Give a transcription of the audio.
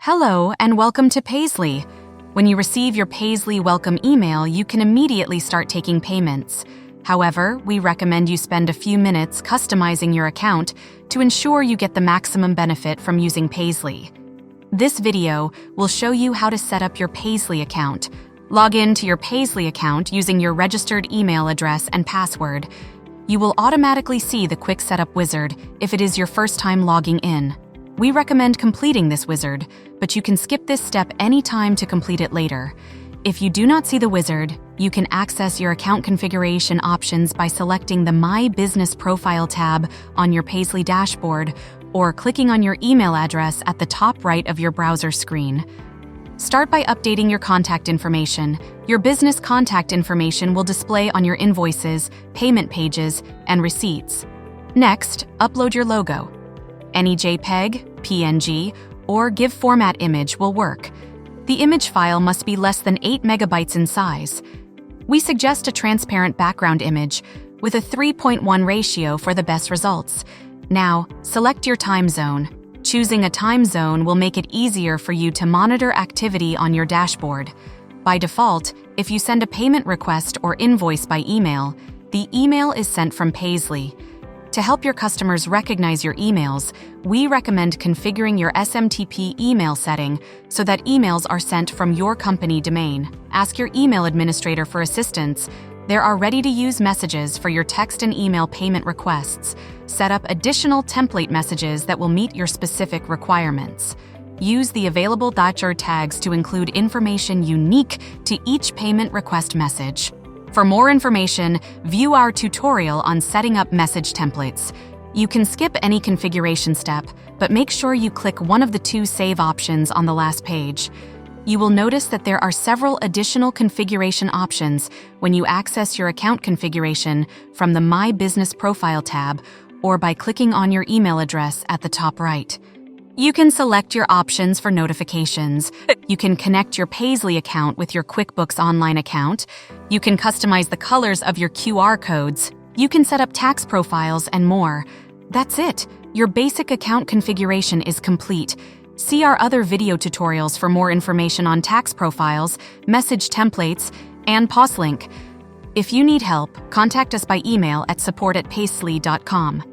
Hello and welcome to Paysley. When you receive your Paysley welcome email, you can immediately start taking payments. However, we recommend you spend a few minutes customizing your account to ensure you get the maximum benefit from using Paysley. This video will show you how to set up your Paysley account. Log in to your Paysley account using your registered email address and password. You will automatically see the quick setup wizard if it is your first time logging in. We recommend completing this wizard, but you can skip this step anytime to complete it later. If you do not see the wizard, you can access your account configuration options by selecting the My Business Profile tab on your Paysley dashboard or clicking on your email address at the top right of your browser screen. Start by updating your contact information. Your business contact information will display on your invoices, payment pages, and receipts. Next, upload your logo. Any JPEG, PNG, or GIF format image will work. The image file must be less than 8 megabytes in size. We suggest a transparent background image with a 3:1 ratio for the best results. Now, select your time zone. Choosing a time zone will make it easier for you to monitor activity on your dashboard. By default, if you send a payment request or invoice by email, the email is sent from Paysley. To help your customers recognize your emails, we recommend configuring your SMTP email setting so that emails are sent from your company domain. Ask your email administrator for assistance. There are ready-to-use messages for your text and email payment requests. Set up additional template messages that will meet your specific requirements. Use the available .jar tags to include information unique to each payment request message. For more information, view our tutorial on setting up message templates. You can skip any configuration step, but make sure you click one of the two save options on the last page. You will notice that there are several additional configuration options when you access your account configuration from the My Business Profile tab or by clicking on your email address at the top right. You can select your options for notifications. You can connect your Paysley account with your QuickBooks Online account. You can customize the colors of your QR codes. You can set up tax profiles and more. That's it. Your basic account configuration is complete. See our other video tutorials for more information on tax profiles, message templates, and POS link. If you need help, contact us by email at support@paysley.com.